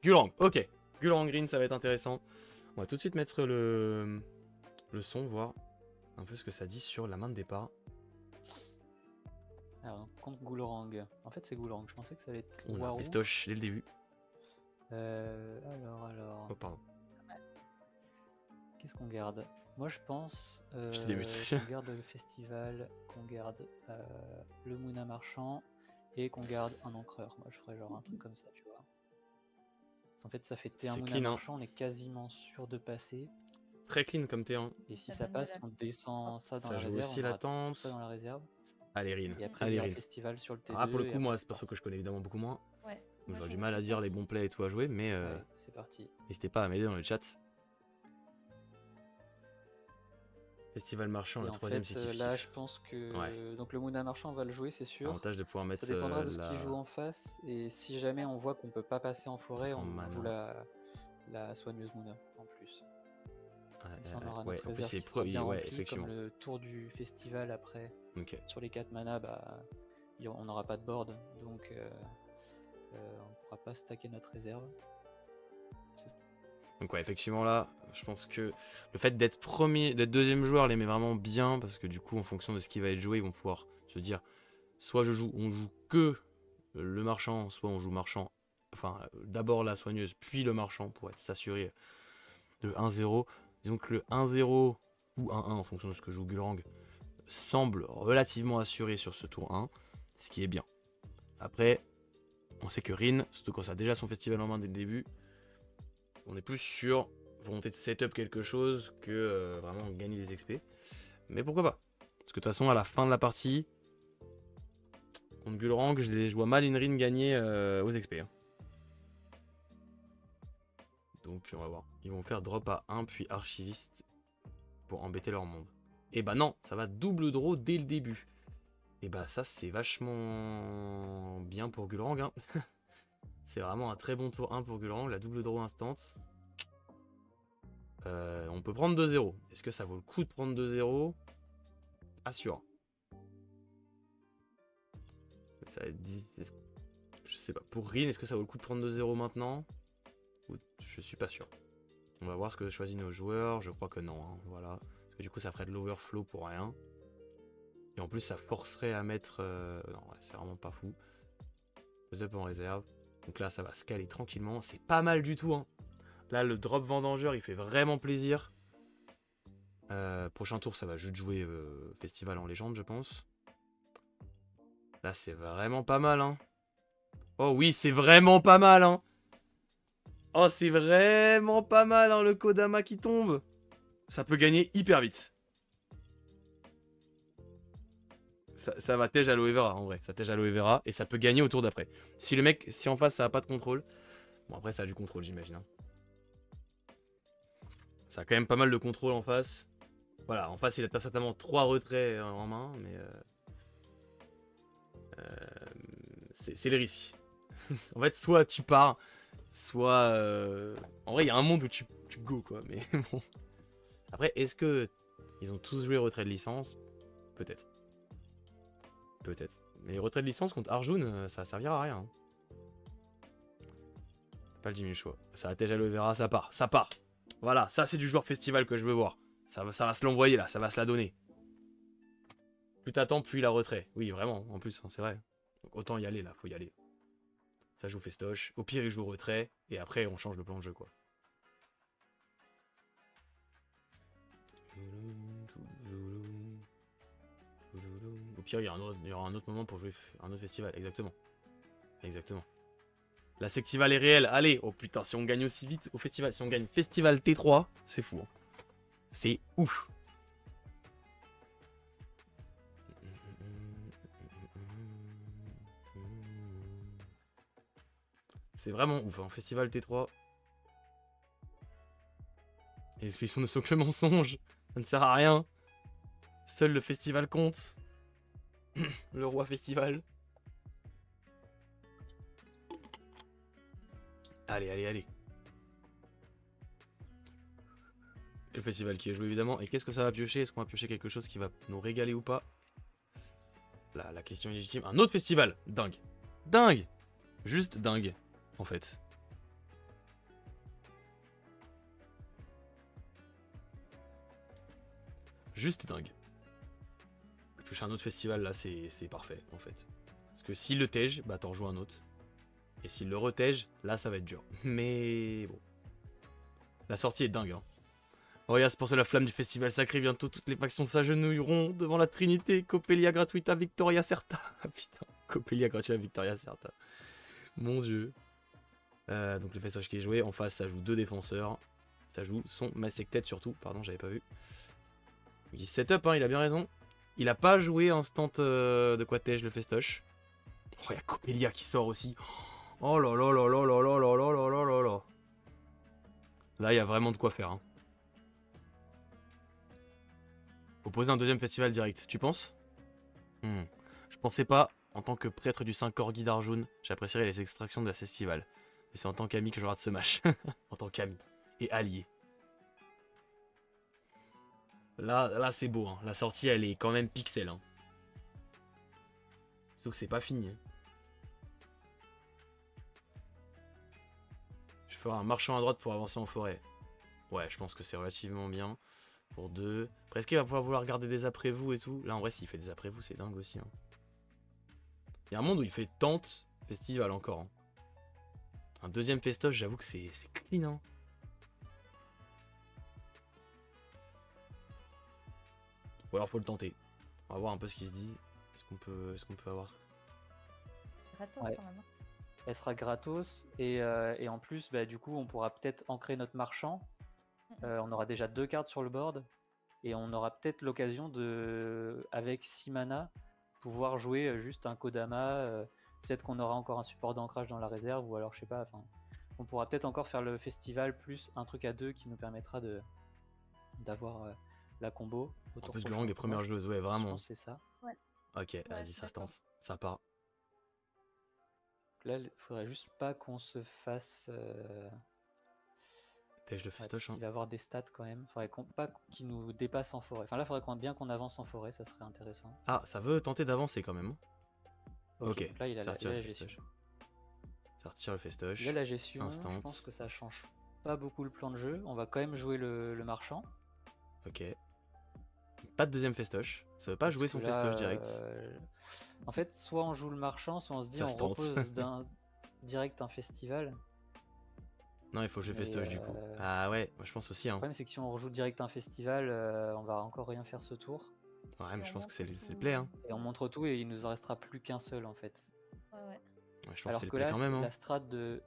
Gulrang, ok. Gulrang Green, ça va être intéressant. On va tout de suite mettre le son, voir un peu ce que ça dit sur la main de départ. Alors, contre Goulrang. En fait, c'est Goulrang. Je pensais que ça allait être On a un Warou. festoche dès le début. Alors. Oh, pardon. Qu'est-ce qu'on garde? Moi, je pense Je démute. qu'on garde le festival, qu'on garde le Mouna Marchand et qu'on garde un encreur. Moi, je ferais genre un truc comme ça, tu vois. En fait, ça fait T1 Mouna clean, hein. Marchand, on est quasiment sûr de passer. Très clean comme T1. Et si ça passe, on descend ça dans Ça la joue réserve. aussi on la aura tout tente. ça dans la réserve. Allez, Rin. Et après, Allez, il y a Rin. le festival sur le T2. Ah, pour le coup, moi, c'est c'est perso que je connais évidemment beaucoup moins. Ouais. Donc j'aurais du mal à dire les bons plays et tout à jouer, mais Allez, c'est parti. n'hésitez pas à m'aider dans le chat. Festival marchand, Et le en troisième, fait, c'est kiff. là, je pense que donc le Mouna Marchand, on va le jouer, c'est sûr. Avantage de pouvoir mettre Ça dépendra de ce la... qu'il joue en face. Et si jamais on voit qu'on peut pas passer en forêt, on joue la soigneuse Mouna en plus. Ça, on aura notre réserve qui sera bien remplie, comme le tour du festival après. Sur les 4 mana, bah, on n'aura pas de board, donc on pourra pas stacker notre réserve. Donc ouais, effectivement là, je pense que le fait d'être deuxième joueur les met vraiment bien, parce que du coup, en fonction de ce qui va être joué, ils vont pouvoir se dire, soit on joue que le marchand, soit on joue marchand, enfin d'abord la soigneuse, puis le marchand, pour s'assurer le 1-0. Disons que le 1-0 ou 1-1 en fonction de ce que joue Gulrang semble relativement assuré sur ce tour 1, ce qui est bien. Après, on sait que Rin, surtout quand ça a déjà son festival en main dès le début, on est plus sur volonté de setup quelque chose que vraiment gagner des XP. Mais pourquoi pas? Parce que de toute façon, à la fin de la partie, contre Gulrang, je vois mal Rin gagner aux XP. Hein. Donc on va voir. Ils vont faire drop à 1 puis archiviste pour embêter leur monde. Et bah non, ça va double draw dès le début. Et bah ça c'est vachement bien pour Gulrang. Hein. C'est vraiment un très bon tour 1 pour Gulrang, la double draw instant. On peut prendre 2-0. Est-ce que ça vaut le coup de prendre 2-0? Assure. Ça va être dit. Je sais pas. Pour Rin, est-ce que ça vaut le coup de prendre 2-0 maintenant? Je suis pas sûr. On va voir ce que choisissent nos joueurs. Je crois que non. Hein. Voilà. Parce que du coup, ça ferait de l'overflow pour rien. Et en plus, ça forcerait à mettre... Non, c'est vraiment pas fou. Up en réserve. Donc là, ça va se caler tranquillement. C'est pas mal du tout. Hein. Là, le drop vendangeur, il fait vraiment plaisir. Prochain tour, ça va juste jouer Festival en légende, je pense. Là, c'est vraiment pas mal. Hein. Oh oui, c'est vraiment pas mal. Hein. Oh, c'est vraiment pas mal, hein, le Kodama qui tombe. Ça peut gagner hyper vite. Ça va tège aloe vera, en vrai. Ça tège aloe vera et ça peut gagner au tour d'après. Si le mec, si en face, ça a pas de contrôle. Bon, après, ça a du contrôle, j'imagine. Hein. Ça a quand même pas mal de contrôle en face. Voilà, en face, il a certainement 3 retraits en main, mais... c'est les risques. En fait, soit tu pars... Soit... En vrai, il y a un monde où tu go, quoi. Mais bon. Après, est-ce que ils ont tous joué retrait de licence? Peut-être. Peut-être. Mais retrait de licence contre Arjun, ça servira à rien. Pas le Jimmy Choix. Ça a déjà aloe vera, ça part. Ça part. Voilà, ça c'est du joueur festival que je veux voir. Ça va se l'envoyer là, ça va se la donner. Plus t'attends, plus il a retrait. Oui, vraiment, en plus, hein, c'est vrai. Donc, autant y aller là, faut y aller. Ça joue festoche. Au pire, il joue retrait. Et après, on change le plan de jeu, quoi. Au pire, il y aura un autre moment pour jouer un autre festival. Exactement. Exactement. La Sectivale est réelle. Allez. Oh putain, si on gagne aussi vite au festival. Si on gagne Festival T3, c'est fou. Hein. C'est ouf. C'est vraiment ouf, hein. Festival T3. Les expéditions ne sont que mensonges. Ça ne sert à rien. Seul le festival compte. Le roi festival. Allez, allez, allez. Le festival qui est joué évidemment. Et qu'est-ce que ça va piocher? Est-ce qu'on va piocher quelque chose qui va nous régaler ou pas? Là, la question est légitime. Un autre festival. Dingue. Dingue. Juste dingue. En fait. Juste dingue. Toucher un autre festival, là, c'est parfait, en fait. Parce que s'il le tège, bah t'en rejoues un autre. Et s'il le retège, là, ça va être dur. Mais bon. La sortie est dingue, hein. Oh, regarde, c'est pour ça la flamme du festival sacré. Bientôt, toutes les factions s'agenouilleront devant la Trinité. Coppelia gratuita Victoria Certa. Ah putain, Coppelia gratuita Victoria Certa. Mon dieu. Donc le festoche qui est joué. En face, ça joue 2 défenseurs. Ça joue son Masectet surtout. Pardon, j'avais pas vu. Il setup, hein, il a bien raison. Il a pas joué instant de Quatège le festoche. Oh, il y a Coppelia qui sort aussi. Oh là là là là là là là là là là là là. Là, il y a vraiment de quoi faire. Hein. Faut poser un deuxième festival direct, tu penses? Je pensais pas, en tant que prêtre du Saint-Corgi d'Arjun, j'apprécierais les extractions de la festival. Mais c'est en tant qu'ami que je rate ce match. En tant qu'ami. Et allié. Là c'est beau, hein. La sortie, elle est quand même pixel. Hein. Sauf que c'est pas fini. Hein. Je ferai un marchand à droite pour avancer en forêt. Ouais, je pense que c'est relativement bien. Pour 2. Après, est-ce qu'il va pouvoir vouloir garder des après-vous et tout? Là, en vrai, s'il fait des après-vous, c'est dingue aussi. Hein. Il y a un monde où il fait tente festival encore. Hein. Un deuxième festoche, j'avoue que c'est clean. Hein. Ou alors, faut le tenter. On va voir un peu ce qui se dit. Est-ce qu'on peut avoir... Gratos quand même. Elle sera gratos. Et en plus, bah, du coup, on pourra peut-être ancrer notre marchand. On aura déjà 2 cartes sur le board et on aura peut-être l'occasion de, avec 6 mana, pouvoir jouer juste un Kodama. Peut-être qu'on aura encore un support d'ancrage dans la réserve ou alors je sais pas. Enfin, on pourra peut-être encore faire le festival plus un truc à 2 qui nous permettra d'avoir la combo. En plus, Gorang est première joueuse, ouais, vraiment. C'est ça. Ouais. Ok, vas-y, ça se tente. Ça part. Là, il faudrait juste pas qu'on se fasse. Tège de festoche. Il va avoir des stats quand même. Faudrait pas qu'il nous dépasse en forêt. Enfin là, faudrait bien qu'on avance en forêt, ça serait intéressant. Ah, ça veut tenter d'avancer quand même. Ok. Là, il a la gestion. Ça retire le festoche. Il a la gestion. Je pense que ça change pas beaucoup le plan de jeu. On va quand même jouer le marchand. Ok. Pas de deuxième festoche. Ça veut pas jouer son festoche direct. En fait, soit on joue le marchand, soit on se dit on repose direct un festival. Non, il faut que je festoche du coup. Ah ouais, moi je pense aussi. Hein. Le problème, c'est que si on rejoue direct un festival, on va encore rien faire ce tour. Ouais, mais je pense que c'est le play. Hein. Et on montre tout et il nous en restera plus qu'un seul en fait. Ouais. Je pense alors que c'est le play quand même. La strat de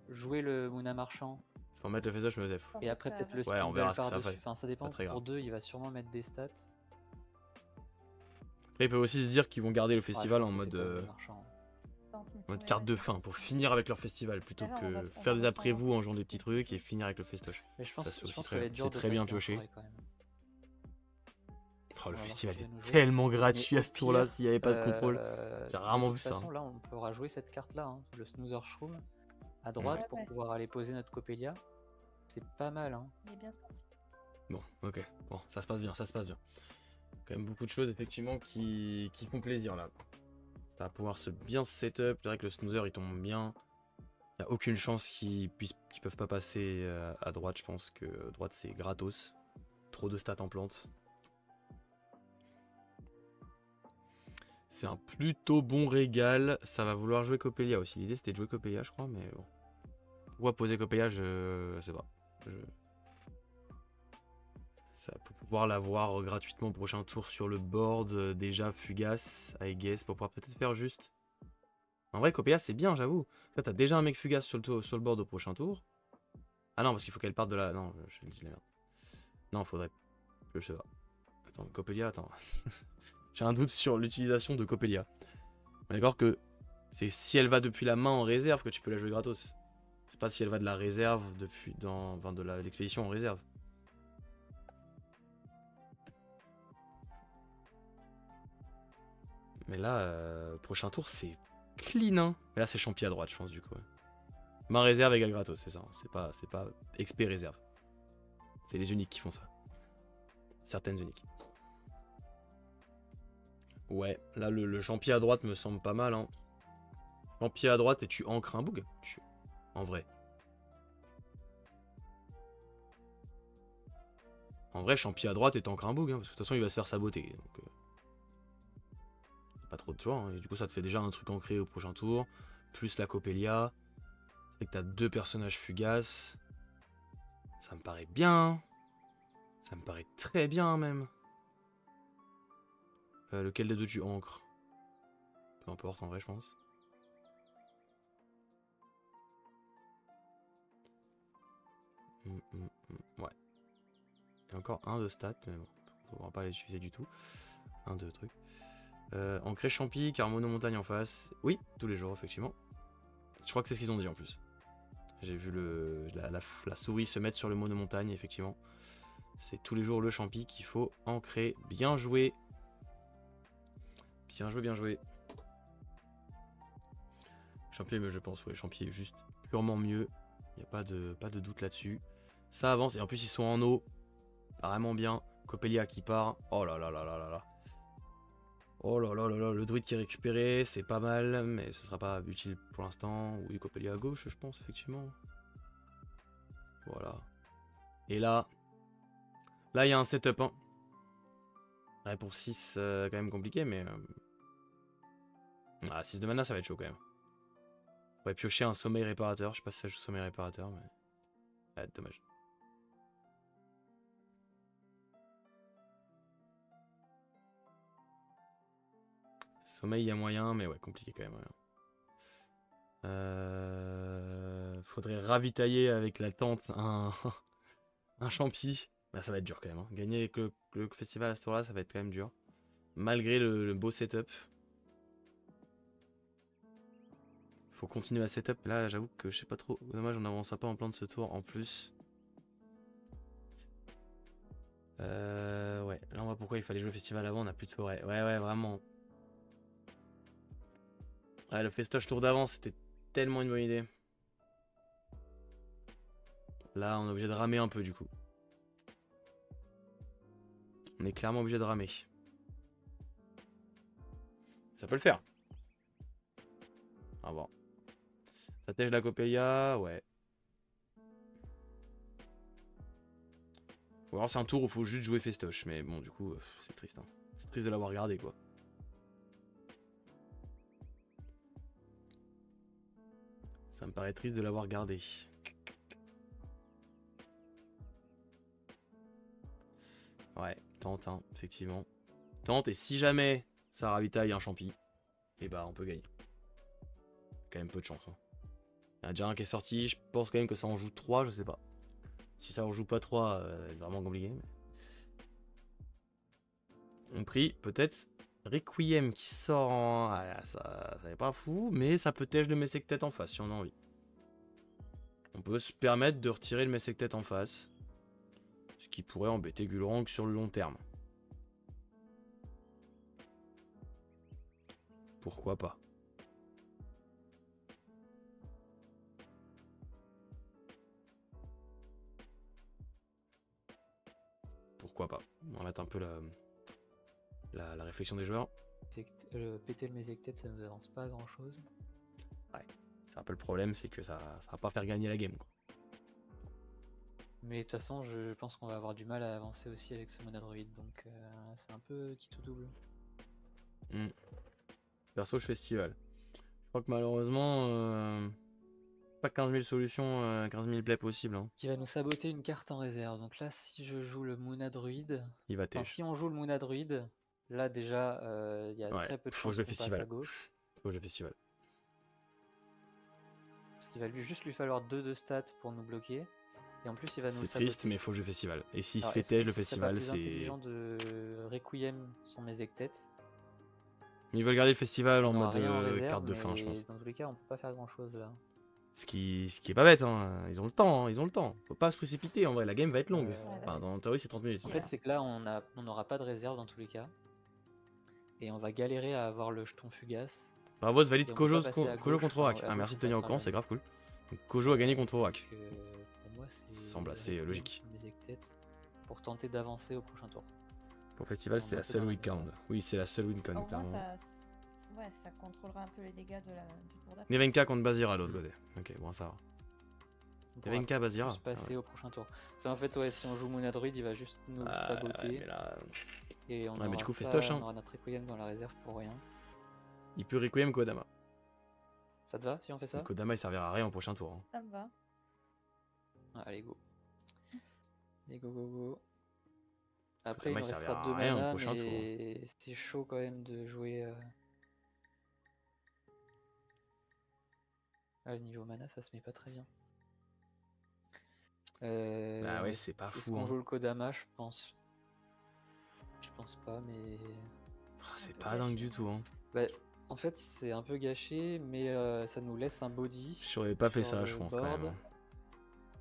jouer le Mouna marchand. Faut mettre le festoche, mais Joseph. Et après, peut-être le spindle on verra ce que ça fait. Enfin, ça dépend. Pour 2, il va sûrement mettre des stats. Après, il peut aussi se dire qu'ils vont garder le festival en mode. Carte de fin pour finir avec leur festival plutôt que faire des après-vous en jouant des petits trucs et finir avec le festoche. Mais je pense c'est très bien pioché. Oh, le festival c'est tellement gratuit à ce tour-là s'il n'y avait pas de contrôle. J'ai rarement vu ça. De toute façon, là, on pourra jouer cette carte-là, hein, le Snoozer Shroom, à droite pour pouvoir aller poser notre Coppelia. C'est pas mal. Hein. Il est bien sorti. Bon, ok. Bon, ça se passe bien, ça se passe bien. Quand même beaucoup de choses effectivement qui font plaisir là. Ça va pouvoir bien se setup. Je dirais que le snoozer il tombe bien. Il n'y a aucune chance qu'ils peuvent pas passer à droite. Je pense que droite c'est gratos. Trop de stats en plante. C'est un plutôt bon régal. Ça va vouloir jouer Coppelia aussi. L'idée c'était de jouer Coppelia je crois. Mais bon. Pourquoi poser Coppelia je sais pas. Ça pour pouvoir l'avoir gratuitement au prochain tour sur le board. Déjà fugace, I guess, pour pouvoir peut-être faire juste. En vrai, Coppelia c'est bien, j'avoue. Là, t'as déjà un mec fugace sur le board au prochain tour. Ah non, parce qu'il faut qu'elle parte de la. Non, je dis la merde. Non, faudrait. Je sais pas. Attends, Coppelia, attends. J'ai un doute sur l'utilisation de Coppelia. On est d'accord que c'est si elle va depuis la main en réserve que tu peux la jouer gratos. C'est pas si elle va de la réserve depuis de l'expédition en réserve. Mais là, prochain tour, c'est clean. Hein. Mais là, c'est champi à droite, je pense, du coup. Ouais. Main réserve égale gratos, c'est ça. Hein. C'est pas XP réserve. C'est les uniques qui font ça. Certaines uniques. Ouais, là, le champi à droite me semble pas mal. Hein. Champi à droite et tu ancres un boug. En vrai. En vrai, champi à droite et t'ancres un bug, hein, parce que de toute façon il va se faire saboter. Donc, pas trop de choix, hein, et du coup ça te fait déjà un truc ancré au prochain tour. Plus la Coppelia. Ça fait que t'as 2 personnages fugaces. Ça me paraît bien. Ça me paraît très bien même. Lequel des deux tu ancres? Peu importe en vrai je pense. Ouais. Il y a encore un de stats, mais bon, on va pas les utiliser du tout. Un de trucs. Ancré champi, car mono-montagne en face. Oui, tous les jours, effectivement. Je crois que c'est ce qu'ils ont dit en plus. J'ai vu la souris se mettre sur le mono-montagne, effectivement. C'est tous les jours le champi qu'il faut ancrer. Bien joué. Bien joué, bien joué. Champi, mais je pense, ouais, champi est juste purement mieux. Il n'y a pas de doute là-dessus. Ça avance, et en plus ils sont en eau. Vraiment bien. Coppelia qui part. Oh là là là là là là. Oh là là là là, le druide qui est récupéré, c'est pas mal, mais ce sera pas utile pour l'instant. Oui, Coppelia à gauche, je pense, effectivement. Voilà. Et là, il y a un setup. Hein. Ouais, pour 6, quand même compliqué, mais... Ah, 6 de mana, ça va être chaud quand même. On va piocher un sommeil réparateur. Je sais pas si ça joue sommeil réparateur, mais... Ouais, dommage. Sommeil, il y a moyen, mais ouais, compliqué quand même. Faudrait ravitailler avec la tente un champi. Bah, ça va être dur quand même. Hein. Gagner avec le festival à ce tour-là, ça va être quand même dur. Malgré le beau setup. Faut continuer à setup. Là, j'avoue que je sais pas trop. Dommage, on avance pas en plan de ce tour en plus. Ouais, là on voit pourquoi il fallait jouer le festival avant. On a plus de forêt. Ouais, vraiment. Ouais, le festoche tour d'avant, c'était tellement une bonne idée. Là, on est obligé de ramer un peu du coup. On est clairement obligé de ramer. Ça peut le faire. On va voir. Ça tèche la Coppelia, ouais. Ou alors c'est un tour où il faut juste jouer festoche. Mais bon, du coup, c'est triste. Hein. C'est triste de l'avoir gardé, quoi. Ça me paraît triste de l'avoir gardé. Ouais, tente, hein, effectivement. Tente, et si jamais ça ravitaille un champi, et bah on peut gagner. Quand même peu de chance. Hein. Il y en a déjà un qui est sorti, je pense quand même que ça en joue 3, je sais pas. Si ça en joue pas 3, c'est vraiment compliqué. Mais... On prie peut-être Requiem qui sort en... Ah, ça n'est pas fou, mais ça peut tèche le Messectet en face si on a envie. On peut se permettre de retirer le Messectet en face. Ce qui pourrait embêter Gulrang sur le long terme. Pourquoi pas? Pourquoi pas? On va mettre un peu la réflexion des joueurs. Péter le Messectet, ça nous avance pas à grand chose. Ouais, c'est un peu le problème, c'est que ça va pas faire gagner la game, quoi. Mais de toute façon, je pense qu'on va avoir du mal à avancer aussi avec ce monadroid, donc c'est un peu qui tout double. Perso, je festival. Je crois que malheureusement, pas 15 000 solutions, 15 000 plays possibles. Hein. Qui va nous saboter une carte en réserve. Donc là, si je joue le monadroid, il va tèche. Si on joue le monadroid, là déjà, il y a très peu de chances qu'on passe à gauche. Faut jouer le festival. Parce qu'il va juste lui falloir 2 de stats pour nous bloquer. Et en plus, il va nous saboter. C'est triste, mais il faut jouer le festival. Et s'il se fait tèche, le festival, c'est... intelligent de Requiem son Messectet. Ils veulent garder le festival en mode carte de fin, je pense. Dans tous les cas, on peut pas faire grand chose là. Ce qui est pas bête, hein. Ils ont le temps, ils ont le temps. Faut pas se précipiter, en vrai, la game va être longue. Enfin, dans théorie, c'est 30 minutes. En fait, c'est que là, on n'aura pas de réserve dans tous les cas. Et on va galérer à avoir le jeton fugace. Bravo, se valide Kojo contre Orak. Ah, merci de tenir au courant, c'est grave cool. Donc, Kojo a gagné contre Orak. Pour moi, semble assez logique. Pour tenter d'avancer au prochain tour. Pour festival, c'est la seule win count. Oui, c'est la seule win count, clairement. Ça contrôlera un peu les dégâts du tour d'après. Nevenka contre Bazira, l'autre côté. Ok, bon, ça va. Tevinka Bazira. Se passer au prochain tour. Parce qu'en fait, ouais, si on joue Mouna Druid, il va juste nous saboter. Mais là... Et on mais aura du coup, ça, festoche, hein. on aura notre Requiem dans la réserve pour rien. Il peut Requiem Kodama. Ça te va si on fait ça? Kodama il servira à rien au prochain tour. Hein. Ça me va. Allez, go. Allez, go, go, go. Après, Kodama, il nous il restera servira 2 à rien au mana, prochain tour. mais c'est chaud quand même de jouer. Ah, le niveau mana, ça se met pas très bien. Bah ouais, c'est pas fou. Est-ce qu'on joue le Kodama? Je pense. Je pense pas, mais. C'est pas dingue du tout. Hein. Bah, en fait, c'est un peu gâché, mais ça nous laisse un body. J'aurais pas fait ça, je pense quand même. Hein.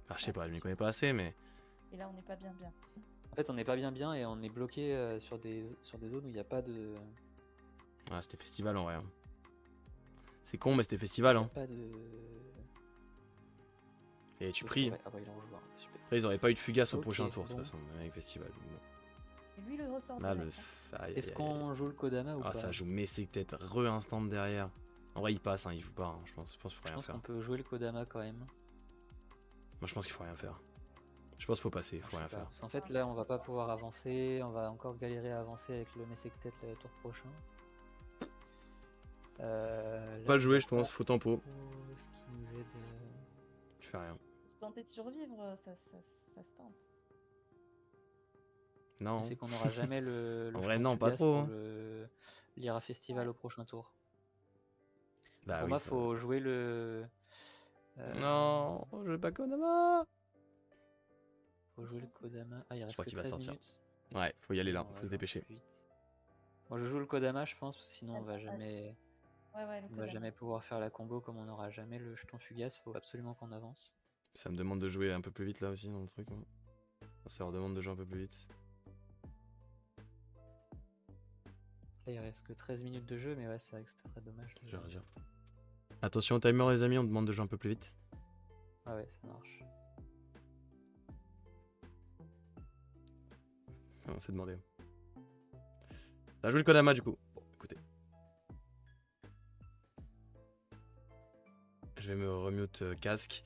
Enfin, je sais pas, je m'y connais pas assez, mais. Et là, on n'est pas bien. En fait, on n'est pas bien et on est bloqué sur des zones où il n'y a pas de. Ah, c'était festival en vrai. Hein. C'est con, mais c'était festival. Hein. Pas de... Et tu pries. Ah bah, il en joue, super. Après, ils auraient pas eu de fugace au prochain tour, de toute façon, avec festival. Et lui, le ressort. Est-ce qu'on joue le Kodama ou pas? Ah, ça joue, mais c'est peut-être re-instant derrière. En vrai, il passe, hein, il joue pas. Hein. Je pense qu'il faut rien faire. Je pense qu'on peut jouer le Kodama quand même. Moi, je pense qu'il faut rien faire. Je pense qu'il faut passer, il faut rien faire. Parce qu'en fait, là, on va pas pouvoir avancer. On va encore galérer à avancer avec le Messektet le tour prochain. Pas le jouer, je pense, faut tempo. Ce qui nous aide. Je fais rien. Tenter de survivre, ça se tente. Non. C'est qu'on n'aura jamais le en vrai, non, pas trop. Hein. L'Ira Festival au prochain tour. Bah, pour moi, faut jouer le. Non, je veux pas Kodama. Faut jouer le Kodama. Ah, il reste que 13 minutes. Ouais, faut y aller là, faut se dépêcher. Moi, je joue le Kodama, je pense, parce que sinon on va jamais. On va jamais pouvoir faire la combo comme on n'aura jamais le jeton fugace. Faut absolument qu'on avance. Ça me demande de jouer un peu plus vite là aussi dans le truc. Hein. Ça leur demande de jouer un peu plus vite. Là, il reste que 13 minutes de jeu, mais ouais, c'est vrai que c'est très dommage. Je vais redire. Attention au timer, les amis, on demande de jouer un peu plus vite. Ah ouais, ça marche. On s'est demandé. Ça a joué le Kodama du coup. Bon, écoutez. Je vais me remute casque.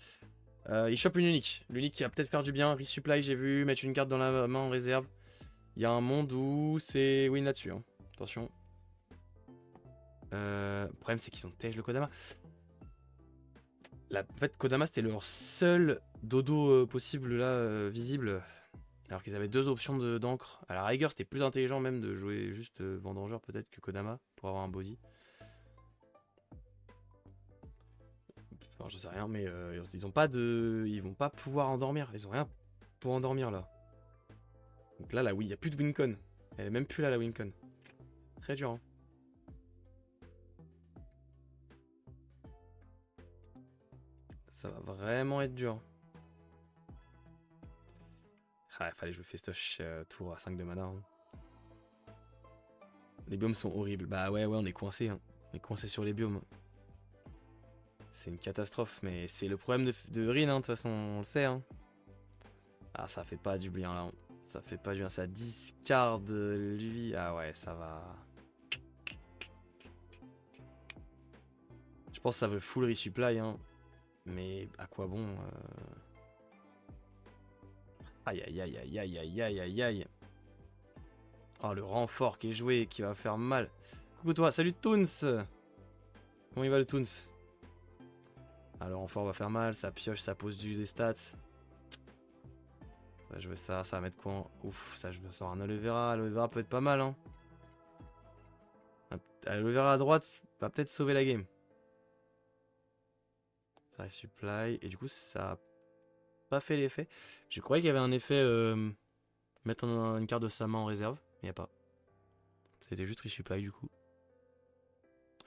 Il chope une unique. L'unique qui a peut-être perdu bien. Resupply, j'ai vu mettre une carte dans la main en réserve. Il y a un monde où c'est win là-dessus. Hein. Attention. Le problème, c'est qu'ils ont tège le Kodama. En fait, Kodama, c'était leur seul dodo possible là, visible. Alors qu'ils avaient deux options d'encre. À la rigueur, c'était plus intelligent même de jouer juste Vendangeur peut-être que Kodama pour avoir un body. Enfin, je sais rien, mais ils ont pas de. Ils vont pas pouvoir endormir. Ils ont rien pour endormir là. Donc là, oui, il n'y a plus de Wincon. Elle est même plus là, la Wincon. Très dur, hein. Ça va vraiment être dur. Ah, fallait jouer Festoche tour à 5 de mana. Hein. Les biomes sont horribles. Bah ouais, on est coincé. Hein. On est coincé sur les biomes. C'est une catastrophe, mais c'est le problème de Rin, hein, de toute façon, on le sait. Hein. Ah, ça fait pas du bien là. Ça fait pas du bien, ça discarde lui. Ah ouais, ça va. Je pense que ça veut full resupply, hein. Mais à quoi bon Aïe aïe aïe aïe aïe aïe aïe aïe aïe. Oh, le renfort qui est joué, qui va faire mal. Coucou toi, salut Toons. Comment il va le Toons? Ah, le renfort va faire mal, ça pioche, ça pose des stats. On va jouer ça, ça va mettre quoi en... Ouf, ça je me sors un aloe vera. Aloe vera peut être pas mal, hein. Aloe vera à droite va peut-être sauver la game. Ça resupply, et du coup ça a pas fait l'effet. Je croyais qu'il y avait un effet mettre une carte de sa main en réserve, mais il n'y a pas. C'était juste resupply du coup.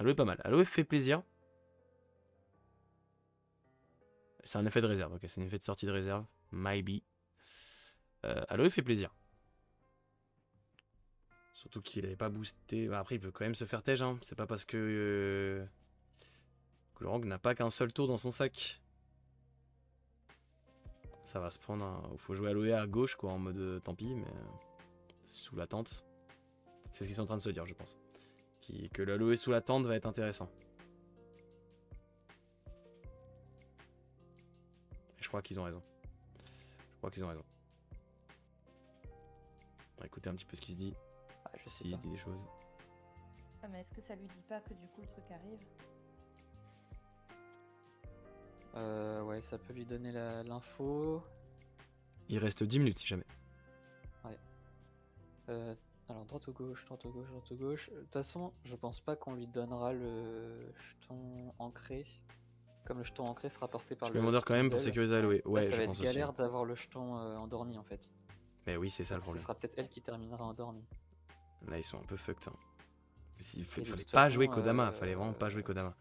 Aloe est pas mal. Aloe fait plaisir. C'est un effet de réserve, ok, c'est un effet de sortie de réserve. Maybe. Aloe fait plaisir. Surtout qu'il n'avait pas boosté. Bah, après, il peut quand même se faire tège. Hein. C'est pas parce que Glorang n'a pas qu'un seul tour dans son sac. Ça va se prendre un... Il faut jouer Aloe à gauche, quoi, en mode tant pis, mais sous la tente. C'est ce qu'ils sont en train de se dire, je pense. Que l'Aloe sous la tente va être intéressant. crois qu'ils ont raison. On va écouter un petit peu ce qu'il se dit. S'il dit des choses. Ah, mais est-ce que ça lui dit pas que du coup le truc arrive? Ouais, ça peut lui donner l'info. Il reste 10 minutes si jamais. Ouais. Alors droite ou gauche, droite ou gauche, droite ou gauche. De toute façon, je pense pas qu'on lui donnera le jeton ancré. Comme le jeton ancré sera porté par le demandeur quand même pour sécuriser Aloé. Ouais, ça va je être pense galère aussi. d'avoir le jeton endormi en fait. Mais oui, c'est ça le Ce problème. sera peut-être elle qui terminera endormie. Là, ils sont un peu fucked. Hein. Il fallait toute pas façon, jouer Kodama. Fallait vraiment pas jouer Kodama.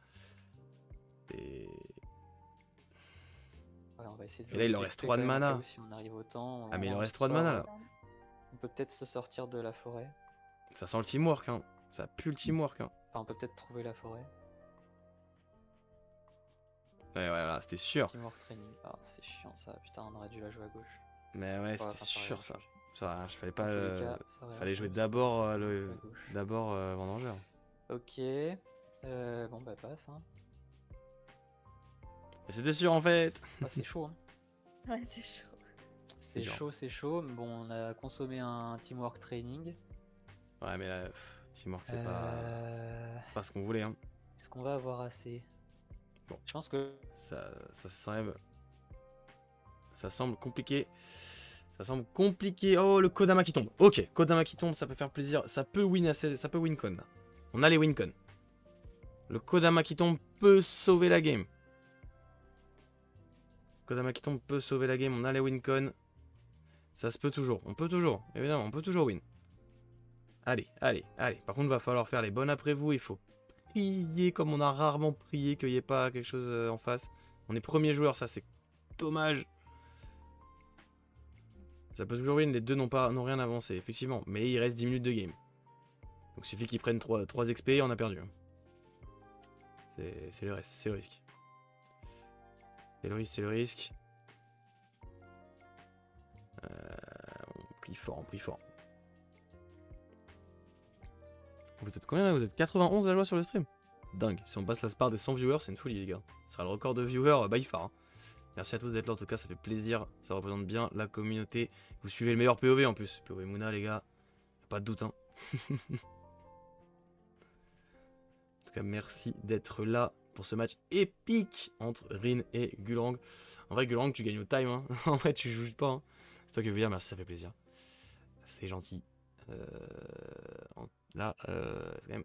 Et Ouais, on va essayer de là, il en reste 3 de mana. Si on arrive au temps, Ah, mais il en reste 3 de mana là. On peut peut-être se sortir de la forêt. Ça sent le teamwork. Hein. Ça pue le teamwork. Hein. Enfin, on peut peut-être trouver la forêt. Ouais, voilà, c'était sûr. Teamwork training. Ah, c'est chiant ça. Putain, on aurait dû la jouer à gauche. Mais ouais, c'était sûr ça. Ça, je fallait pas. Fallait jouer d'abord d'abord Vendangeur. Ok. Bon, bah passe. Hein. C'était sûr en fait. Ah, c'est chaud. Hein. Ouais, c'est chaud. C'est chaud. Mais bon, on a consommé un teamwork training. Ouais, mais là, teamwork, c'est pas ce qu'on voulait. Hein. Est-ce qu'on va avoir assez? Bon. Je pense que ça semble compliqué. Ça semble compliqué. Oh, le Kodama qui tombe. Ok, Kodama qui tombe, ça peut faire plaisir. Ça peut win con. Là. On a les win con. Le Kodama qui tombe peut sauver la game. Kodama qui tombe peut sauver la game. On a les win con. Ça se peut toujours. On peut toujours. Évidemment, on peut toujours win. Allez. Par contre, il va falloir faire les bonnes après vous. Il faut prier comme on a rarement prié qu'il n'y ait pas quelque chose en face. On est premier joueur, ça c'est dommage. Ça peut toujours win, les deux n'ont rien avancé, effectivement. Mais il reste 10 minutes de game. Donc il suffit qu'ils prennent 3 XP et on a perdu. C'est le risque. C'est le risque. On prie fort. Vous êtes combien là? Vous êtes 91 à jouer sur le stream? Dingue, si on passe la part des 100 viewers, c'est une folie les gars. Ce sera le record de viewers by far. Hein. Merci à tous d'être là, en tout cas ça fait plaisir. Ça représente bien la communauté. Vous suivez le meilleur POV en plus. POV Mouna les gars, pas de doute. Hein. En tout cas merci d'être là pour ce match épique entre Rin et Gulrang. En vrai Gulrang tu gagnes au time. Hein. En vrai tu joues pas. Hein. C'est toi qui veux dire, merci, ça fait plaisir. C'est gentil. Là, c'est quand même...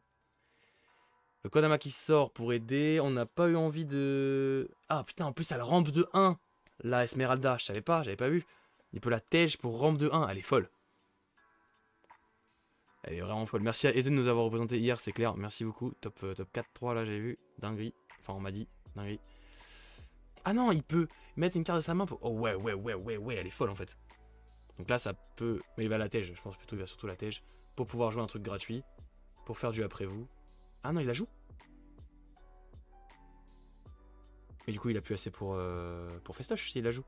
Le Kodama qui sort pour aider. On n'a pas eu envie de... Ah putain, en plus elle rampe de 1. La Esmeralda, j'avais pas vu. Il peut la tège pour rampe de 1. Elle est folle. Elle est vraiment folle. Merci à Eze de nous avoir représenté hier, c'est clair. Merci beaucoup. Top 4-3 là, j'ai vu. Dinguerie. Enfin, on m'a dit. Dinguerie. Ah non, il peut mettre une carte de sa main pour... Oh ouais, elle est folle en fait. Donc là, ça peut... Mais il va la tège. Je pense plutôt il va surtout la tège. Pour pouvoir jouer un truc gratuit. Pour faire du après vous. Ah non, il la joue. Mais du coup, il a plus assez pour Festoche s'il la joue.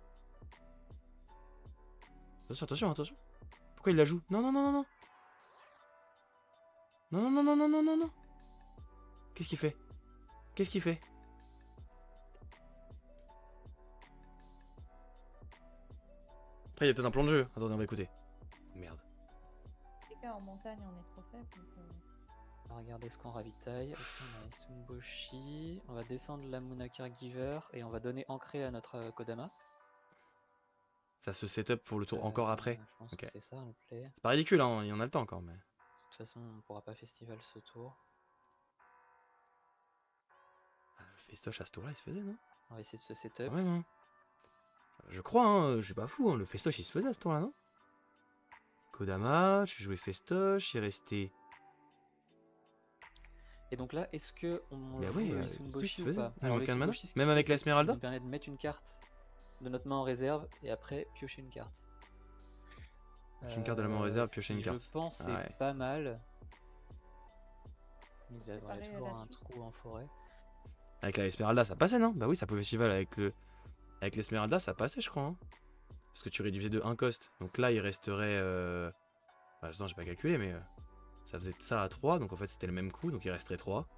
Attention. Pourquoi il la joue? Non. Non. Qu'est-ce qu'il fait? Après, il y a peut-être un plan de jeu. Attendez, on va écouter. Merde. Les gars, en montagne, on est trop faible. On va regarder ce qu'on ravitaille. On a Isumboshi. On va descendre la Munakir Giver et on va donner ancré à notre Kodama. Ça se setup pour le tour encore après. Je pense que c'est ça le play. C'est pas ridicule, hein, il y en a le temps encore. Mais... De toute façon, on pourra pas festival ce tour. Ah, le festoche à ce tour-là, il se faisait, non? On va essayer de se setup. Ouais, non. Je crois, hein, je suis pas fou, hein, le festoche il se faisait à ce tour-là, non? Kodama, je jouais festoche, il restait... Et donc là, est-ce que on bah joue Isumboshi ou pas? Alors, même avec l'Esmeralda, ça nous permet de mettre une carte de notre main en réserve et après piocher une carte. Une carte de la main en réserve, piocher une carte. Je pense c'est pas mal. Il y a toujours un trou en forêt. Avec la Esmeralda, ça passait, non? Bah oui, ça peut festival avec l'Esmeralda, ça passait, je crois. Hein. Parce que tu réduisais de 1 cost. Donc là, il resterait... Bah, non, j'ai pas calculé, mais... Ça faisait ça à 3, donc en fait c'était le même coup, donc il resterait 3.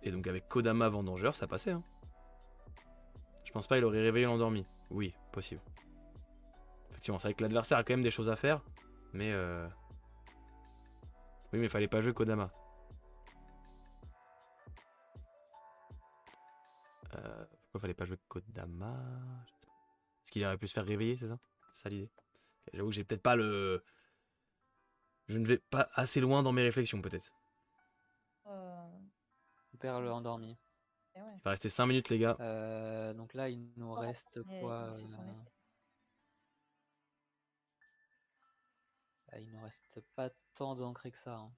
Et donc avec Kodama Vendangeur, ça passait. Hein. Je pense pas il aurait réveillé l'endormi. Oui, possible. Effectivement, c'est vrai que l'adversaire a quand même des choses à faire. Mais oui, mais il fallait pas jouer Kodama. Pourquoi fallait pas jouer Kodama? Est-ce qu'il aurait pu se faire réveiller, c'est ça? C'est ça l'idée. J'avoue que j'ai peut-être pas le... Je ne vais pas assez loin dans mes réflexions, peut-être. On perd le endormi. Ouais. Il va rester 5 minutes, les gars. Donc là, il nous reste quoi il nous reste pas tant d'ancré que ça. Hein.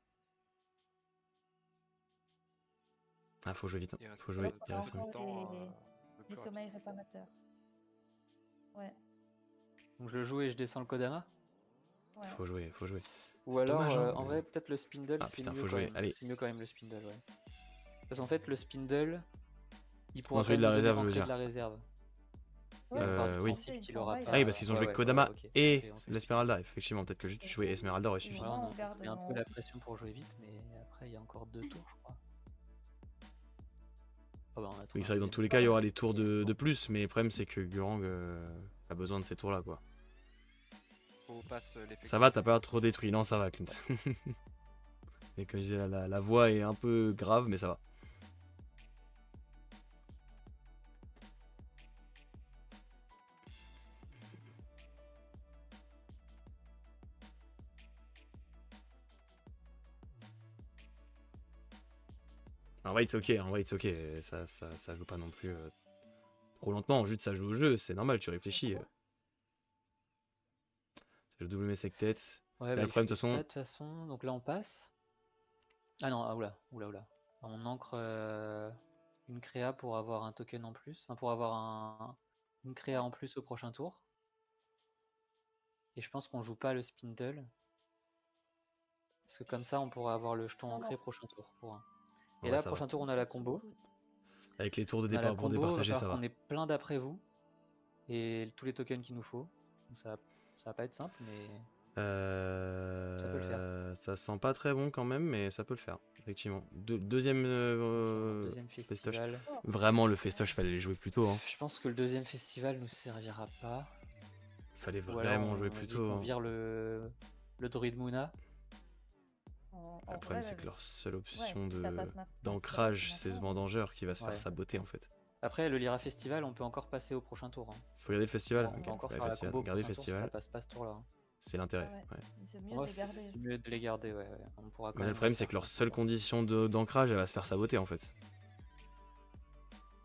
Ah, faut jouer vite. Il faut jouer. Il reste les sommeils réparateurs. Ouais. Donc je le joue et je descends le Kodama. Ouais. Faut jouer. Ou alors, dommage, hein, en vrai, peut-être le Spindle, c'est mieux, jouer. Allez. C'est mieux quand même le Spindle, ouais. Parce qu'en fait, le Spindle, il pourra de la réserve, de la réserve. Oui. Qu'il aura pas... Ah oui, parce qu'ils ont joué Kodama et l'Esmeralda. Effectivement, peut-être que juste jouer Esmeralda aurait suffi. Voilà, on met un peu la pression pour jouer vite, mais après, il y a encore 2 tours, je crois. Oh bah, oui, c'est vrai que dans tous les cas, il y aura des tours de plus, mais le problème, c'est que Gurang a besoin de ces tours-là, quoi. Ça va, t'as pas trop détruit. Non, ça va, Clint. Et comme je disais, la voix est un peu grave, mais ça va. En vrai, it's ok. Ça joue pas non plus trop lentement. Juste, ça joue au jeu. C'est normal, tu réfléchis. Je double mes sec têtes. Ouais, bah, le problème de toute façon. Donc là, on passe. Ah non, oula. On ancre une créa pour avoir un token en plus. Enfin, pour avoir une créa en plus au prochain tour. Et je pense qu'on joue pas le Spindle. Parce que comme ça, on pourra avoir le jeton ancré prochain tour. Et là, prochain tour, on a la combo. Avec les tours de départ pour départager, ça va. On est plein d'après vous. Et tous les tokens qu'il nous faut. Donc ça va pas être simple, mais... ça peut le faire. Ça sent pas très bon quand même, mais ça peut le faire, effectivement. Deuxième festival. Vraiment, le festoche, fallait les jouer plus tôt. Hein. Je pense que le deuxième festival nous servira pas. Fallait vraiment jouer plus tôt. On vire le Druid Muna. Le problème, c'est que leur seule option d'ancrage, c'est ce vendangeur qui va se faire saboter en fait. Après, le Lyra Festival, on peut encore passer au prochain tour. Hein. Faut garder le festival. On peut encore faire la combo garder le festival. Ça passe pas ce tour-là. Hein. C'est l'intérêt. C'est mieux de les garder. C'est mieux de les garder, ouais. On pourra mais le problème, c'est que leur seule condition d'ancrage, elle va se faire saboter en fait.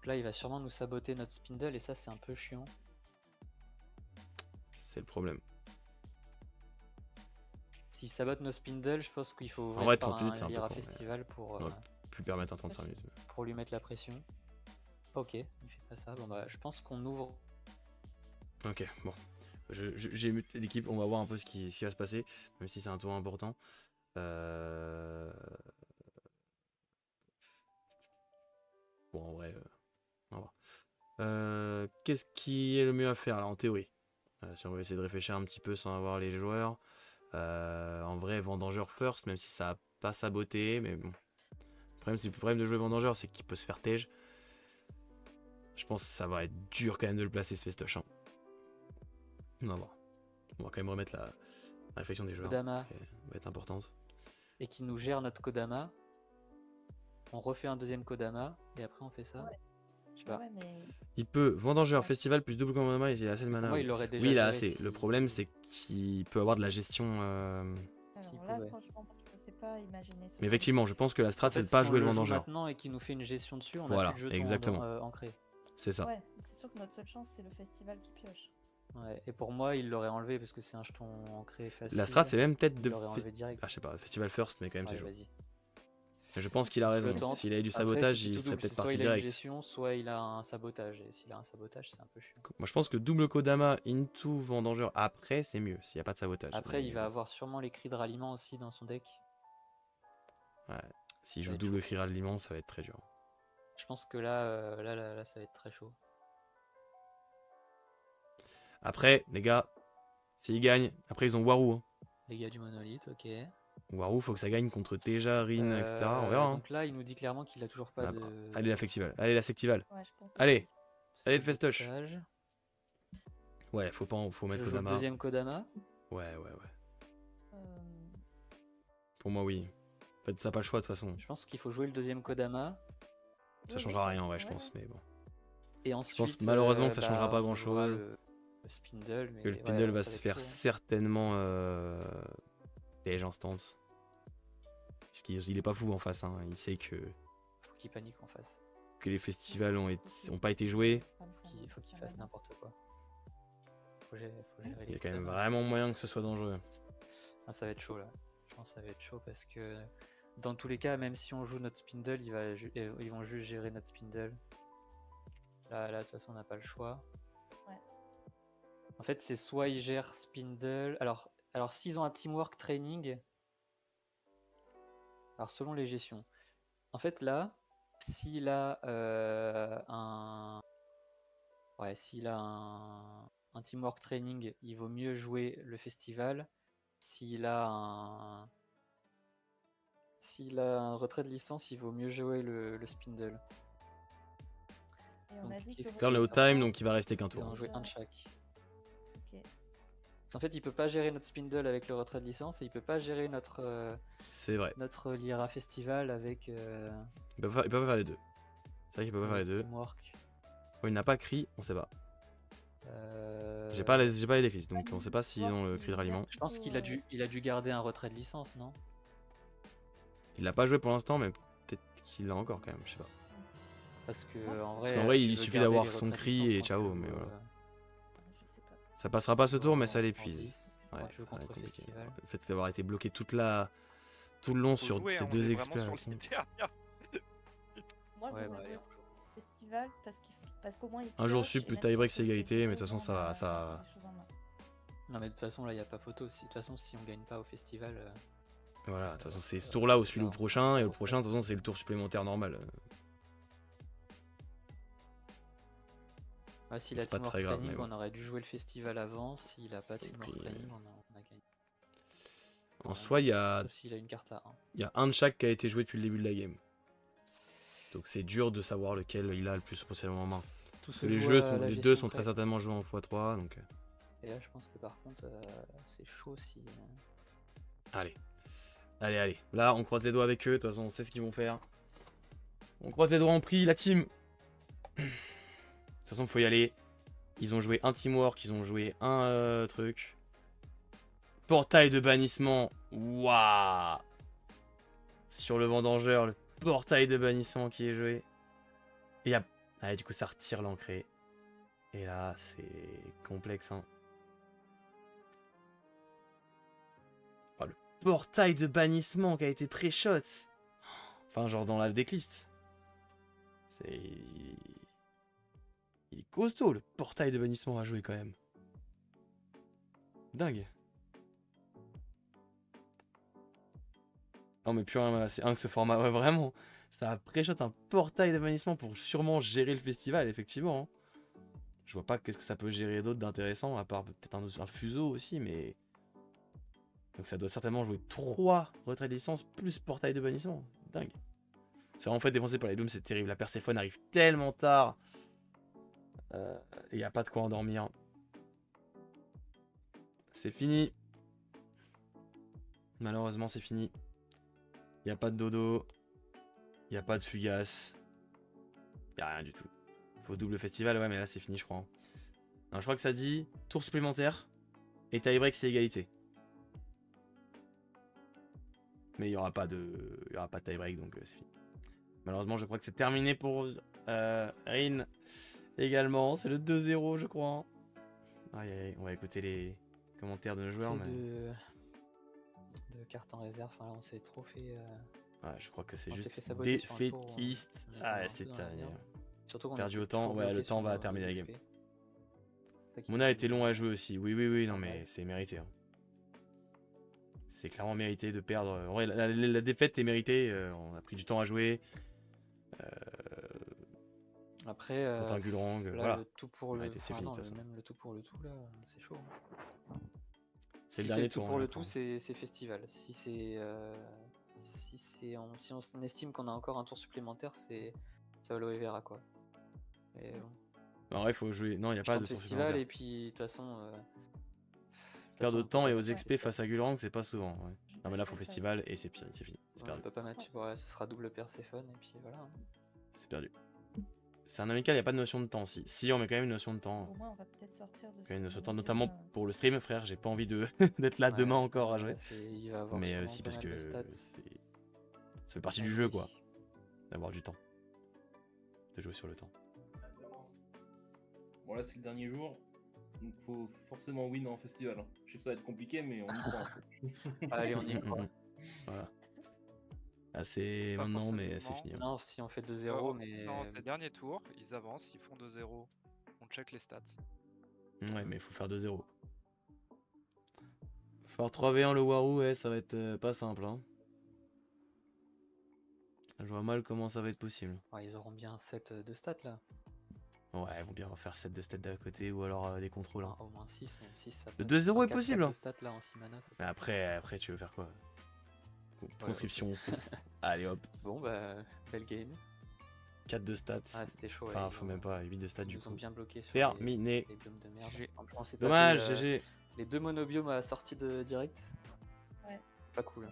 Là, il va sûrement nous saboter notre Spindle et ça, c'est un peu chiant. C'est le problème. S'il sabote nos Spindle, je pense qu'il faut ouvrir un Lyra Festival pour plus permettre un 35 minutes. Pour lui mettre la pression. Ok, il fait pas ça. Bon bah, je pense qu'on ouvre. Ok, bon. J'ai muté l'équipe, on va voir un peu ce qui va se passer, même si c'est un tour important. Bon, en vrai, on va voir. Qu'est-ce qui est le mieux à faire là, en théorie? Si on veut essayer de réfléchir un petit peu sans avoir les joueurs. En vrai, Vendangeur first, même si ça n'a pas saboté, mais bon. Le problème de jouer Vendangeur, c'est qu'il peut se faire tège. Je pense que ça va être dur quand même de le placer ce festoche. Hein. On va voir. On va quand même remettre la réflexion des joueurs. Kodama. Va être importante. Et qui nous gère notre Kodama. On refait un deuxième Kodama et après on fait ça. Ouais. Je sais pas. Il peut Vendangeur festival plus double Kodama et il a assez de mana. Moi, il aurait déjà il a assez. Le problème c'est qu'il peut avoir de la gestion. Alors là, franchement, je sais pas imaginer. Mais effectivement, je pense que la strat c'est de pas jouer le Vendangeur. Maintenant et qu'il nous fait une gestion dessus, on voilà, a plus de jetons exactement. ancrés. C'est ça. Ouais, c'est sûr que notre seule chance c'est le festival qui pioche. Ouais, et pour moi, il l'aurait enlevé parce que c'est un jeton ancré facile. La strat, c'est même peut-être de. Direct. Je sais pas, festival first, mais quand même, c'est chaud. Je pense qu'il a raison. S'il a eu du sabotage, il serait peut-être parti direct. Soit il a une gestion, soit il a un sabotage. Et s'il a un sabotage, c'est un peu chiant. Moi, je pense que double Kodama into Vendangeur après, c'est mieux. S'il n'y a pas de sabotage. Après, il va avoir sûrement les cris de ralliement aussi dans son deck. Ouais. S'il joue double cri de ralliement, ça va être très dur. Je pense que là, ça va être très chaud. Après, les gars, s'ils gagnent, après ils ont Waru. Hein. Les gars du monolithe, ok. Waru, faut que ça gagne contre Teja, Rin, etc. On verra. Donc là, il nous dit clairement qu'il a toujours pas de. Allez, la festival. Allez, la festival. Ouais, allez, le festoche. Ouais, faut mettre le Kodama. Deuxième Kodama. Ouais. Pour moi, oui. En fait, t'as pas le choix de toute façon. Je pense qu'il faut jouer le deuxième Kodama. Ça changera rien, ouais, je pense, mais bon. Et ensuite, je pense malheureusement que ça changera pas grand chose. Le Spindle, mais que le Spindle va se faire certainement piège instant. Parce qu'il est pas fou en face, hein. Il sait que. Faut qu'il panique en face. Que les festivals ont pas été joués. Il faut qu'il fasse n'importe quoi. Faut gérer il y a quand même vraiment moyen que ce soit dangereux. Ah, ça va être chaud là. Je pense que ça va être chaud parce que dans tous les cas, même si on joue notre Spindle, ils vont juste gérer notre Spindle. Là, de toute façon, on n'a pas le choix. Ouais. En fait, c'est soit ils gèrent Spindle. Alors s'ils ont un teamwork training. Alors, selon les gestions. En fait, là, s'il a un teamwork training, il vaut mieux jouer le festival. S'il a un retrait de licence, il vaut mieux jouer le Spindle. Et on a dit que là, on est au time, donc il va rester qu'un tour. Ils en ont joué un de chaque. Ok. En fait, il peut pas gérer notre Spindle avec le retrait de licence et il peut pas gérer notre. C'est vrai. Notre Lyra Festival avec. Il peut pas faire les deux. C'est vrai qu'il peut pas faire les deux. Teamwork. Oh, il n'a pas cri, on sait pas. J'ai pas les decklists, donc on sait pas s'ils ont le cri de ralliement. Je pense qu'il a dû garder un retrait de licence, non? Il l'a pas joué pour l'instant, mais peut-être qu'il l'a encore quand même, je sais pas. Parce qu'en vrai, il suffit d'avoir son cri et ciao, mais voilà. Je sais pas. Ça passera pas ce tour, mais ça l'épuise. Ouais, contre Festival. Le fait d'avoir été bloqué tout le long sur ces deux experts. Moi, je voudrais Festival parce qu'au moins il un jour sup, plus tie-break c'est égalité, mais de toute façon ça. Non, mais de toute façon là, il y a pas photo. De toute façon, si on gagne pas au Festival. Voilà, de toute façon, c'est ce tour-là ou celui au prochain, et le prochain, de toute façon, c'est le tour supplémentaire normal. S'il a Teamwork Training, on aurait dû jouer le Festival avant. S'il a pas Teamwork Training, on a gagné. En soi, il y a. Sauf s'il a une carte à 1. Il y a un de chaque qui a été joué depuis le début de la game. Donc c'est dur de savoir lequel il a le plus potentiellement en main. Les deux sont très certainement joués en x3. Donc... Et là, je pense que par contre, c'est chaud si. Allez. Là, on croise les doigts avec eux. De toute façon, on sait ce qu'ils vont faire. On croise les doigts en prix, la team. De toute façon, il faut y aller. Ils ont joué un teamwork, ils ont joué un truc. Portail de bannissement. Waouh. Sur le vendangeur, le portail de bannissement qui est joué. Et du coup, ça retire l'ancré. Et là, c'est complexe, hein. Oh, le portail de bannissement qui a été pré-shot. Enfin, genre dans la decklist. Il est costaud, le portail de bannissement à jouer quand même. Dingue. Non mais plus rien, c'est un que ce format, ouais, vraiment. Ça a pré-shot un portail de bannissement pour sûrement gérer le festival, effectivement. Hein. Je vois pas qu'est-ce que ça peut gérer d'autre d'intéressant, à part peut-être un fuseau aussi, mais... Donc ça doit certainement jouer 3 retraits de licence plus portail de bannissement. Dingue. C'est vraiment fait défoncer par les dooms, c'est terrible. La Perséphone arrive tellement tard. Il n'y a pas de quoi endormir. C'est fini. Malheureusement, c'est fini. Il n'y a pas de dodo. Il n'y a pas de fugace. Il n'y a rien du tout. Faut double festival, ouais, mais là c'est fini, je crois. Alors, je crois que ça dit tour supplémentaire. Et tie-break, c'est égalité. Mais il n'y aura pas de tie-break, donc c'est fini. Malheureusement, je crois que c'est terminé pour Rin également. C'est le 2-0, je crois. Aïe, aïe, on va écouter les commentaires de nos joueurs. Mais... de cartes en réserve, enfin, là, on s'est trop fait. Ouais, je crois que c'est juste défaitiste. Ah, c'est surtout qu'on perdu autant. Ouais, le temps va terminer la game. Mona a été long à jouer aussi. Oui, non, mais c'est mérité. Hein. C'est clairement mérité de perdre. En vrai, la défaite est méritée. On a pris du temps à jouer. Après, Gulrang, là, voilà. Le tout pour le tout. Fini, même le tout pour le tout, là, c'est chaud. C'est le dernier tour. Pour le tout, c'est festival. Si on estime qu'on a encore un tour supplémentaire, c'est ça va l'OE Vera, quoi. Et bon. En vrai, il faut jouer. Non, il n'y a pas de tour festival supplémentaire. et puis de toute façon. Perdre de temps et aux XP face à Gulrang, c'est pas souvent. Ouais. Non, mais là, faut festival et c'est fini. C'est perdu. On peut pas match. Ouais, ce sera double Perséphone et puis voilà. C'est perdu. C'est un amical, il n'y a pas de notion de temps. Si, on met quand même une notion de temps. Au moins, on va peut-être sortir de une notion de temps, notamment pour le stream, frère. J'ai pas envie d'être là demain encore à jouer. Il va avoir mais aussi parce que ça fait partie du jeu, quoi. D'avoir du temps. De jouer sur le temps. Bon, là, c'est le dernier jour. Donc, faut forcément win en festival. Je sais que ça va être compliqué, mais on y croit. Allez, on y croit. Voilà. C'est maintenant, mais c'est fini. Non, si on fait 2-0, mais. Non, les derniers tours, ils avancent, ils font 2-0. On check les stats. Ouais, mais il faut faire 2-0. Faire 3v1 le Warou, ouais, ça va être pas simple. Hein. Je vois mal comment ça va être possible. Ouais, ils auront bien 7 de stats là. Ouais, ils vont bien faire 7 de stats d'à côté ou alors des contrôles. Hein. Au moins 6, même 6 ça le 2-0 est possible. De stats, là, en 6 mana, mais après, tu veux faire quoi? Conscription. Allez hop. Bon, bah, belle game. 4 de stats. Ah, c'était chaud. Enfin, faut même pas, 8 de stats du coup. Ils ont bien bloqué sur terminé. Les biomes de merde. Dommage, GG. Les 2 monobiomes à la sortie de direct. Ouais. Pas cool.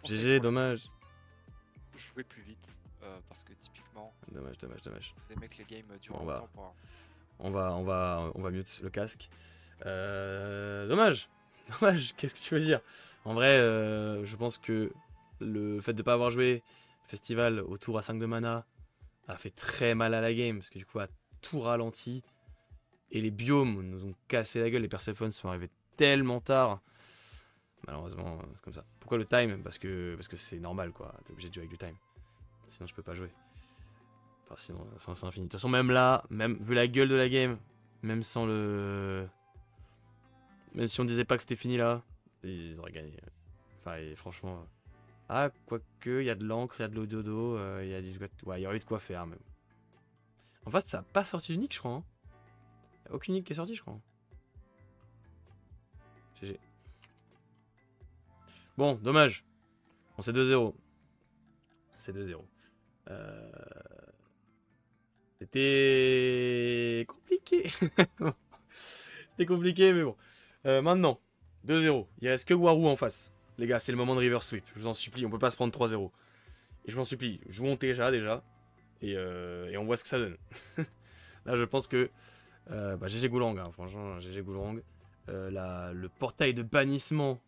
GG, dommage. Jouer plus vite. Parce que typiquement. Dommage. Vous aimez que les games durent longtemps pour. On va mute le casque. Dommage. Qu'est-ce que tu veux dire? En vrai, je pense que le fait de pas avoir joué festival au tour à 5 de mana a fait très mal à la game parce que du coup a tout ralenti et les biomes nous ont cassé la gueule. Les Perséphones sont arrivés tellement tard. Malheureusement, c'est comme ça. Pourquoi le time? Parce que c'est normal quoi. T'es obligé de jouer avec du time. Sinon je peux pas jouer. Enfin sinon c'est infini. De toute façon même là, même vu la gueule de la game, même sans le... Même si on disait pas que c'était fini là, ils auraient gagné. Enfin et franchement... Ah quoique, il y a de l'encre, il y a de l'eau dodo, il y a du... Ouais, il y aurait eu de quoi faire même. En fait ça a pas sorti d'unique je crois. Hein. Y a aucune unique qui est sortie je crois. GG. Bon, dommage. On c'est 2-0. C'est 2-0. C'était compliqué. C'était compliqué, mais bon. Maintenant, 2-0. Il reste que Warou en face. Les gars, c'est le moment de River Sweep. Je vous en supplie, on peut pas se prendre 3-0. Et je vous en supplie, jouons déjà. Et on voit ce que ça donne. Là, je pense que... GG Goulang, hein, franchement, GG Goulang. Le portail de bannissement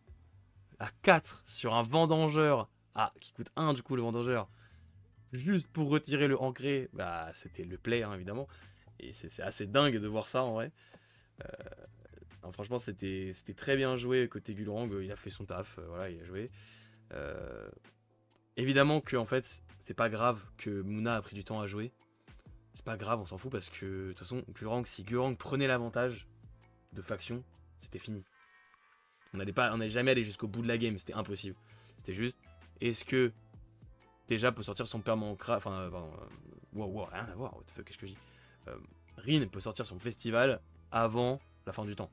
à 4 sur un vendangeur. Ah, qui coûte 1 du coup le vendangeur. Juste pour retirer le ancré. Bah, c'était le play, hein, évidemment. Et c'est assez dingue de voir ça en vrai. Non, franchement, c'était très bien joué côté Gulrang. Il a fait son taf. Voilà, il a joué. Évidemment que, en fait, c'est pas grave que Mouna a pris du temps à jouer. C'est pas grave, on s'en fout parce que, de toute façon, si Gulrang prenait l'avantage de faction, c'était fini. On n'allait jamais aller jusqu'au bout de la game, c'était impossible. C'était juste, est-ce que Teja peut sortir son permanent craft, enfin, wow, rien à voir, what the fuck, qu'est-ce que je dis. Rin peut sortir son festival avant la fin du temps.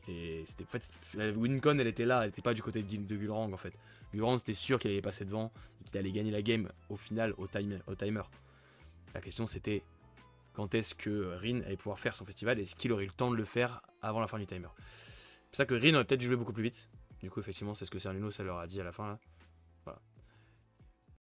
Et c'était, en fait, la WinCon, elle était là, elle était pas du côté de Gulrang en fait. Gulrang, c'était sûr qu'il allait passer devant et qu'il allait gagner la game au final, au timer. La question c'était, quand est-ce que Rin allait pouvoir faire son festival et est-ce qu'il aurait eu le temps de le faire avant la fin du timer. C'est pour ça que Rin aurait peut-être dû jouer beaucoup plus vite. Du coup, effectivement, c'est ce que Cernuno ça leur a dit à la fin là.